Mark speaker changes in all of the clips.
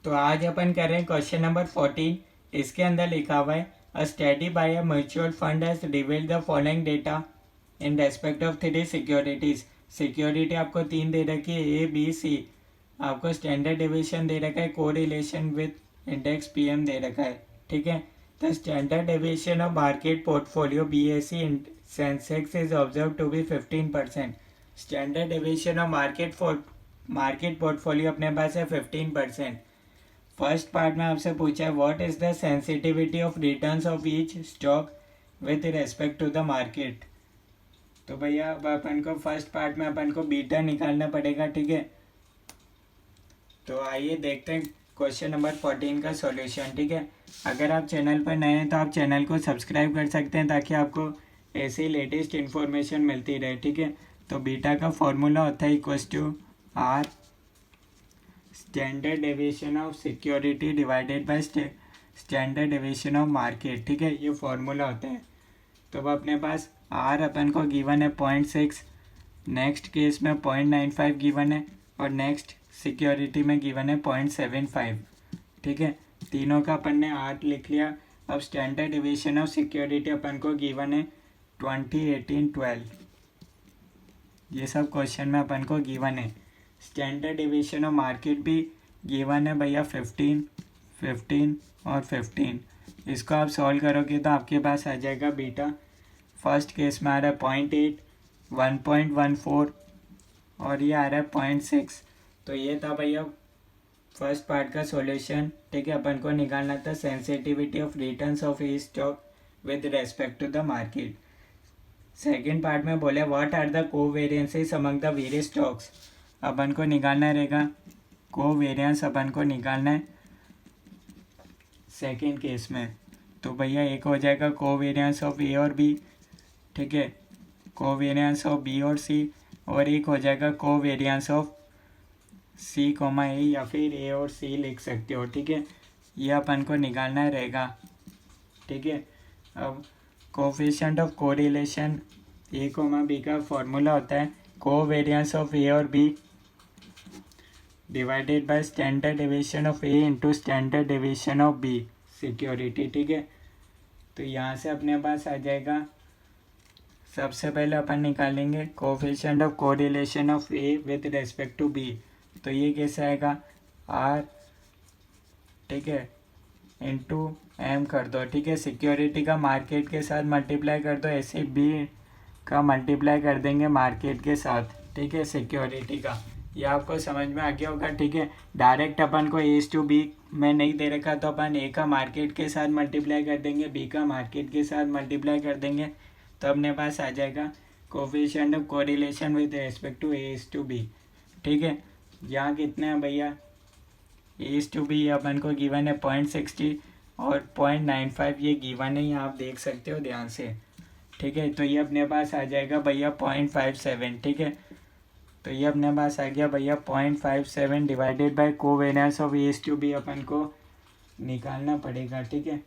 Speaker 1: तो आज अपन कर रहे हैं क्वेश्चन नंबर 14। इसके अंदर लिखा हुआ है अ study bye a mutual fund has revealed the following data in respect of three securities. Security आपको तीन दे रखी है, ए बी सी। आपको स्टैंडर्ड डेविएशन दे रखा है, को रिलेशन विद इंडेक्स पीएम दे रखा है। ठीक है, the standard deviation of market portfolio BSE Sensex is observe to be 15%। Standard deviation of market portfolio अपने पास है 15%। फर्स्ट पार्ट में आपसे पूछा है what is the sensitivity of returns of each stock with respect to the market. तो भैया अब अपन को फर्स्ट पार्ट में अपन को बीटा निकालना पड़ेगा। ठीक है, तो आइए देखते हैं क्वेश्चन नंबर 14 का सॉल्यूशन। ठीक है, अगर आप चैनल पर नए हैं तो आप चैनल को सब्सक्राइब कर सकते हैं ताकि आपको ऐसी लेटेस्ट इन्फॉर्मेशन मिलती रहे। ठीक है, तो बीटा का फॉर्मूला होता है equals to R standard deviation of security divided by standard deviation of market. ठीक है, ये फॉर्मूला होता है। तो अब अपने पास आर अपन को गिवन है 0.6, नेक्स्ट केस में 0.95 गिवन है और नेक्स्ट सिक्योरिटी में गिवन है 0.75। ठीक है, तीनों का अपन ने आर लिख लिया। अब स्टैंडर्ड डेविएशन ऑफ सिक्योरिटी अपन को गिवन है 20, 18, 12। ये सब क्वेश्चन में अपन को गिवन है। स्टैंडर्ड डेविएशन ऑफ मार्केट भी गिवन है भैया 15, 15 और 15। इसको आप सॉल्व करोगे तो आपके पास आ जाएगा बीटा। फर्स्ट केस में आ रहा है 0.8, 1.14 और ये आ रहा है 0.6। तो ये था भैया फर्स्ट पार्ट का सॉल्यूशन। ठीक है, अपन को निकालना था sensitivity of returns of E stock with respect to the market. Second part में बोले what are the covariances among the various stocks. अपन को निकालना रहेगा कोवेरिएंस, अपन को निकालना है सेकेंड केस में। तो भैया एक हो जाएगा कोवेरिएंस ऑफ ए और बी। ठीक है, कोवेरिएंस ऑफ बी और सी, और एक हो जाएगा कोवेरिएंस ऑफ सी कोमा ए, या फिर ए और सी लिख सकते हो। ठीक है, ये अपन को निकालना रहेगा। ठीक है, अब coefficient of correlation A comma B का फॉर्मूला होता है कोवेरिएंस ऑफ ए और B divided by standard deviation of A into standard deviation of B security. ठीक है, तो यहाँ से अपने पास आ जाएगा, सबसे पहले अपन निकालेंगे coefficient of correlation of A with respect to B. तो ये कैसे आएगा आर, ठीक है, इंटू एम कर दो। ठीक है, सिक्योरिटी का मार्केट के साथ मल्टीप्लाई कर दो, ऐसे बी का मल्टीप्लाई कर देंगे मार्केट के साथ। ठीक है, सिक्योरिटी का, ये आपको समझ में आ गया होगा। ठीक है, डायरेक्ट अपन को ए टू बी में नहीं दे रखा तो अपन ए का मार्केट के साथ मल्टीप्लाई कर देंगे, बी का मार्केट के साथ मल्टीप्लाई कर देंगे, तो अपने पास आ जाएगा coefficient of correlation with respect to A to B. ठीक है, यहाँ कितने हैं भैया, ए टू बी अपन को गिवन है 0.60 और 0.95 ये गिवन है, ये आप देख सकते हो ध्यान से। ठीक है, तो ये अपने पास आ जाएगा भैया 0.57। ठीक है, तो ये अपने पास आ गया भैया 0.57 divided by covariance of A to B अपन को निकालना पड़ेगा। ठीक है,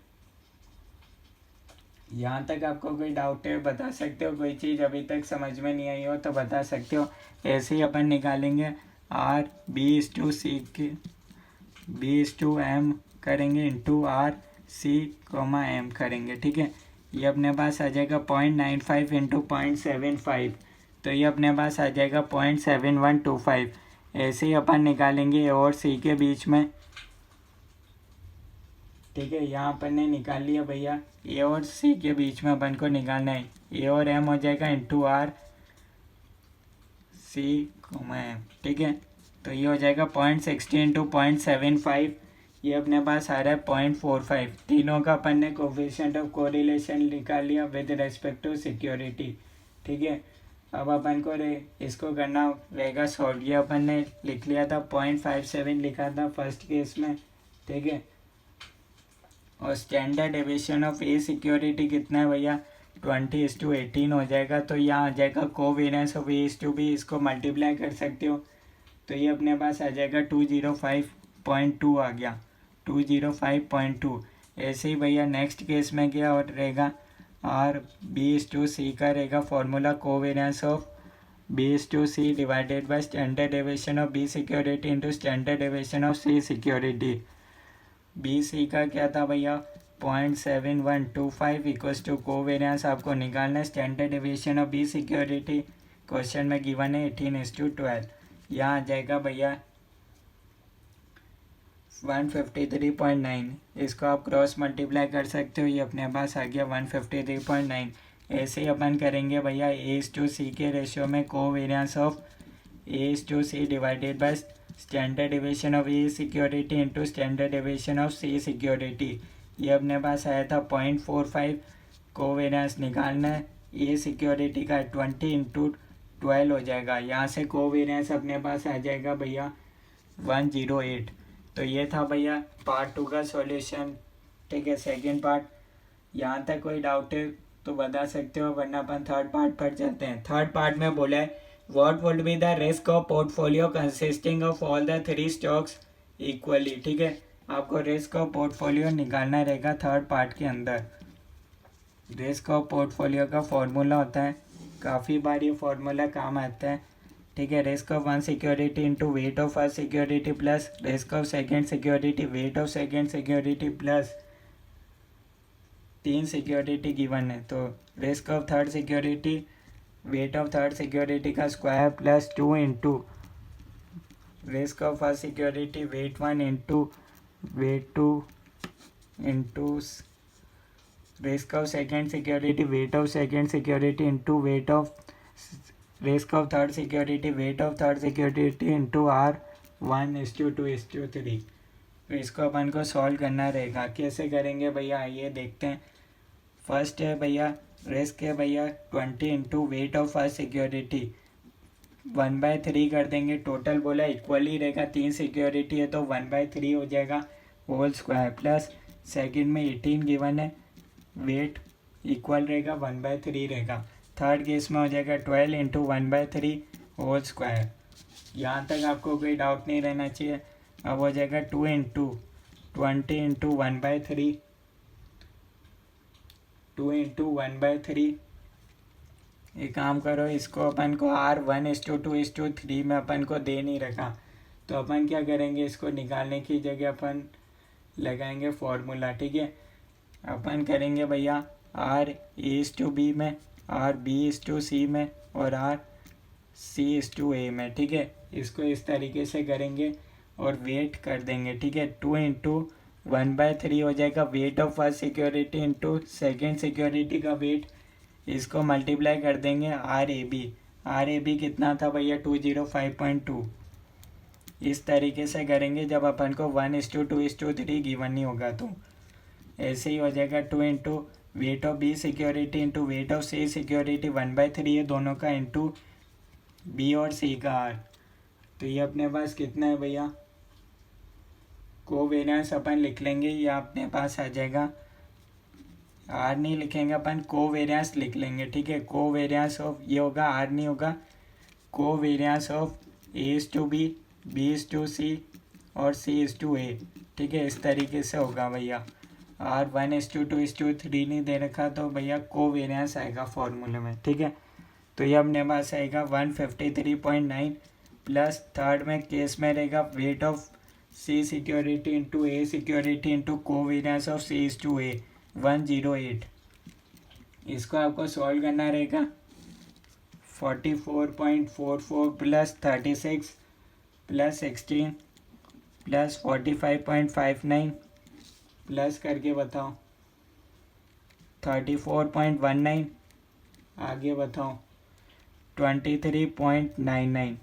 Speaker 1: यहाँ तक आपको कोई डाउट है बता सकते हो, कोई चीज़ अभी तक समझ में नहीं आई हो तो बता सकते हो। ऐसे ही अपन निकालेंगे R B is to C के बी इज टू एम करेंगे into R C comma M करेंगे। ठीक है, ये अपने पास आ जाएगा 0.95 इंटू 0.75, तो ये अपने पास आ जाएगा 0.7125। ऐसे ही अपन निकालेंगे ए और सी के बीच में। ठीक है, यहाँ अपन ने निकाल लिया भैया, ए और सी के बीच में अपन को निकालना है, ए और एम हो जाएगा into R C comma M. ठीक है, तो ये हो जाएगा 0.60 इंटू 0.75, ये अपने पास आ रहा है 0.45। तीनों का अपन ने कोफिशिएंट ऑफ कोरिलेशन निकाल लिया विद रेस्पेक्ट टू सिक्योरिटी। ठीक है, अब अपन को इसको करना रहेगा सॉल्व। ये अपन ने लिख लिया था 0.57 लिखा था फर्स्ट केस में। ठीक है, और standard deviation of A security कितना है भैया 20:18 हो जाएगा। तो यहाँ आ जाएगा covariance of A to B, इसको मल्टीप्लाई कर सकते हो, तो ये अपने पास आ जाएगा 205.2 आ गया, 205.2। ऐसे ही भैया नेक्स्ट केस में क्या और रहेगा आर बी टू सी का रहेगा formula covariance of B/C divided by standard deviation of B security into standard deviation of C security. BC का क्या था भैया 0.7125 इक्वल्स टू कोवेरियंस आपको निकालना है। Standard deviation of B security question में गिवन है 18:12। यहाँ आ जाएगा भैया 153.9। इसको आप क्रॉस मल्टीप्लाई कर सकते हो, ये अपने पास आ गया 153.9। ऐसे ही अपन करेंगे भैया A/C के रेशियो में covariance of A/C divided by standard deviation of A security into standard deviation of C security. ये अपने पास आया था 0.45। कोवेरियंस निकालना है ए सिक्योरिटी का 20 इंटू 12 हो जाएगा। यहाँ से कोवेरियंस अपने पास आ जाएगा भैया 108। तो ये था भैया पार्ट 2 का सॉल्यूशन। ठीक है, सेकंड पार्ट। यहाँ तक कोई डाउट है तो बता सकते हो, वरना अपन थर्ड पार्ट पर चलते हैं। थर्ड पार्ट में बोला है what would be the risk of portfolio consisting of all the 3 stocks equally. ठीक है, आपको रिस्क ऑफ पोर्टफोलियो निकालना रहेगा थर्ड पार्ट के अंदर। रिस्क ऑफ पोर्टफोलियो का फॉर्मूला होता है, काफ़ी बार ये फॉर्मूला काम आता है। ठीक है, risk of one security into weight of first security plus risk of second security weight of second security plus 3 security given है, तो risk of third security weight of third security का square plus 2 into risk of first security weight 1 into weight 2 into risk of second security weight of second security into weight of risk of third security weight of third security into R1:2:3। तो इसको अपन को solve करना रहेगा। कैसे करेंगे भैया, आइए देखते हैं। फर्स्ट है भैया रिस्क है भैया 20 into weight of first security 1/3 कर देंगे। टोटल बोला इक्वल ही रहेगा, 3 सिक्योरिटी है तो 1/3 हो जाएगा होल स्क्वायर प्लस सेकेंड में 18 गिवन है, वेट इक्वल रहेगा 1/3 रहेगा। थर्ड केस में हो जाएगा 12 इंटू 1/3 होल स्क्वायर। यहाँ तक आपको कोई डाउट नहीं रहना चाहिए। अब हो जाएगा 2 इंटू 20 इंटू 1/3 2 इंटू 1/3। एक काम करो, इसको अपन को R1:2:3 में अपन को दे नहीं रखा, तो अपन क्या करेंगे, इसको निकालने की जगह अपन लगाएंगे फॉर्मूला। ठीक है, अपन करेंगे भैया R/B में R/B/C में और R/C/A में। ठीक है, इसको इस तरीके से करेंगे और वेट कर देंगे। ठीक है, 2 इंटू 1/3 हो जाएगा wait of first security into second security का वेट। इसको मल्टीप्लाई कर देंगे R/AB कितना था भैया 205.2। इस तरीके से करेंगे जब अपन को 1:2:3 गिवन नहीं होगा तो। ऐसे ही हो जाएगा 2 into weight of B security into weight of C security 1/3 है दोनों का इंटू बी और सी का R। तो ये अपने पास कितना है भैया, कोवेरियंस अपन लिख लेंगे, ये अपने पास आ जाएगा। R नहीं लिखेंगे अपन, कोवेरियंस लिख लेंगे। ठीक है, कोवेरियंस ऑफ ये होगा R नहीं होगा, कोवेरियंस ऑफ A/B B/C और C/A। ठीक है, इस तरीके से होगा भैया। R1:2:3 नहीं दे रखा तो भैया कोवेरियंस आएगा फॉर्मूले में। ठीक है, तो ये अपने पास आएगा 153.9 प्लस थर्ड में केस में रहेगा weight of C security into A security into covariance of C/A 108। इसको आपको सॉल्व करना रहेगा 44.44 प्लस 36 प्लस 16 प्लस 45.59 प्लस करके बताओ 34.19, आगे बताओ 23.99।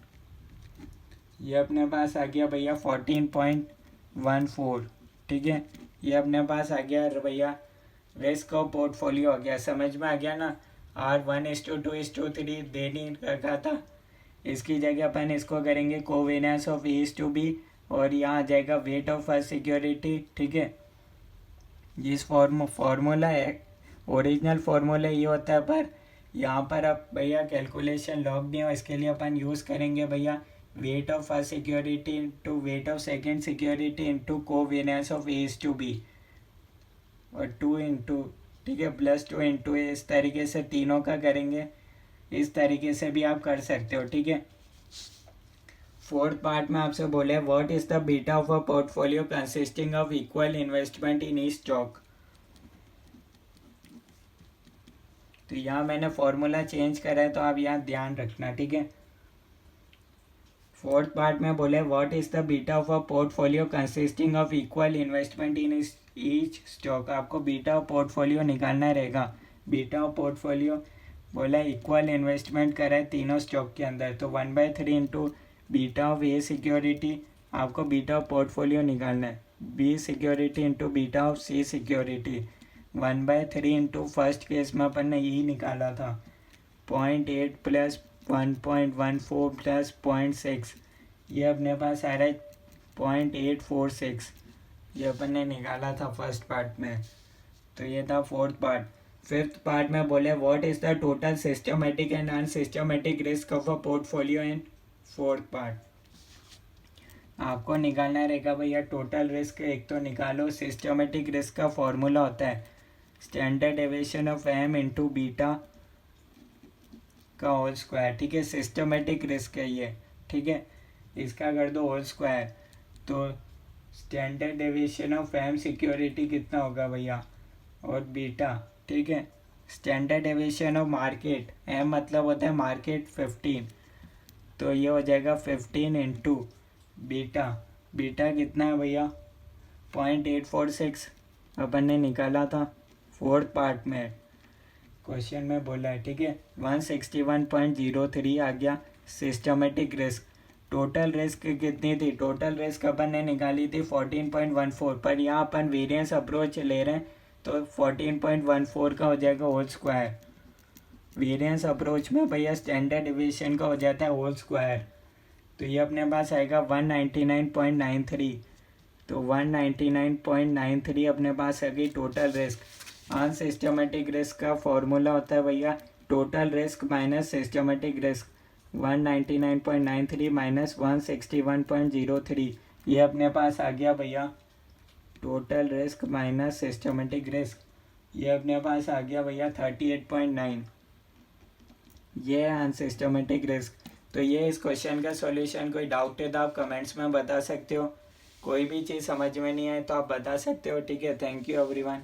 Speaker 1: ये अपने पास आ गया भैया 14.14। ठीक है, ये अपने पास आ गया भैया रिस्क ऑफ पोर्टफोलियो आ गया। समझ में आ गया ना, R1:2:3 दे नहीं रखा था, इसकी जगह अपन इसको करेंगे कोवेरियंस ऑफ A/B और यहाँ आ जाएगा वेट ऑफ फर्स्ट सिक्योरिटी। ठीक है, जिस फॉर्मूला है ओरिजिनल फॉर्मूला ये होता है, पर यहाँ पर अब भैया कैलकुलेशन लॉक नहीं हो, इसके लिए अपन यूज़ करेंगे भैया wait of first security into weight of second security into covariance of A/B और 2 इंटू, ठीक है, प्लस 2 इंटू इस तरीके से तीनों का करेंगे इस तरीके से भी आप कर सकते हो, ठीक है। फोर्थ पार्ट में आपसे बोले what is the beta of a portfolio consisting of equal investment in each stock. तो यहाँ मैंने फॉर्मूला चेंज करा है, तो आप यहाँ ध्यान रखना, ठीक है। फोर्थ पार्ट में बोले what is the beta of a portfolio consisting of equal investment in each stock. आपको बीटा ऑफ पोर्टफोलियो निकालना रहेगा। बीटा ऑफ पोर्टफोलियो बोला इक्वल इन्वेस्टमेंट करा है तीनों स्टॉक के अंदर, तो 1/3 into beta of A security, आपको बीटा ऑफ पोर्टफोलियो निकालना है। B security into beta of C security, 1/3 into first case में अपन ने यही निकाला था 0.8 प्लस 1.14 प्लस 0.6, ये अपने पास आ रहा है 0.846, ये अपन ने निकाला था फर्स्ट पार्ट में। तो ये था फोर्थ पार्ट। फिफ्थ पार्ट में बोले what is the total systematic and unsystematic risk of a portfolio in fourth part. आपको निकालना रहेगा भैया टोटल रिस्क, एक तो निकालो। सिस्टमेटिक रिस्क का फॉर्मूला होता है standard deviation of M into beta का होल स्क्वायर, ठीक है। सिस्टमेटिक रिस्क है ये, ठीक है। इसका कर दो होल स्क्वायर, तो standard deviation of M security कितना होगा भैया, और बीटा, ठीक है। Standard deviation of market, M मतलब होता है मार्केट 15, तो ये हो जाएगा 15 इंटू बीटा। बीटा कितना है भैया 0.846, अपन ने निकाला था फोर्थ पार्ट में, क्वेश्चन में बोला है, ठीक है। 161.03 आ गया सिस्टमेटिक रिस्क। टोटल रिस्क कितनी थी, टोटल रिस्क अपन ने निकाली थी 14.14, पर यहाँ अपन वेरिएंस अप्रोच ले रहे हैं, तो 14.14 का हो जाएगा होल स्क्वायर। वेरिएंस अप्रोच में भैया स्टैंडर्ड डिविएशन का हो जाता है होल स्क्वायर, तो ये अपने पास आएगा 199.93, तो 199.93 अपने पास आ गई टोटल रिस्क। अनसिस्टमेटिक रिस्क का फॉर्मूला होता है भैया total risk minus systematic risk, 199.93 minus 161.03, ये अपने पास आ गया भैया total risk minus systematic risk, ये अपने पास आ गया भैया 38.9, ये है अनसिस्टमेटिक रिस्क। तो ये इस क्वेश्चन का सॉल्यूशन। कोई डाउट है तो आप कमेंट्स में बता सकते हो, कोई भी चीज़ समझ में नहीं आए तो आप बता सकते हो, ठीक है। Thank you everyone.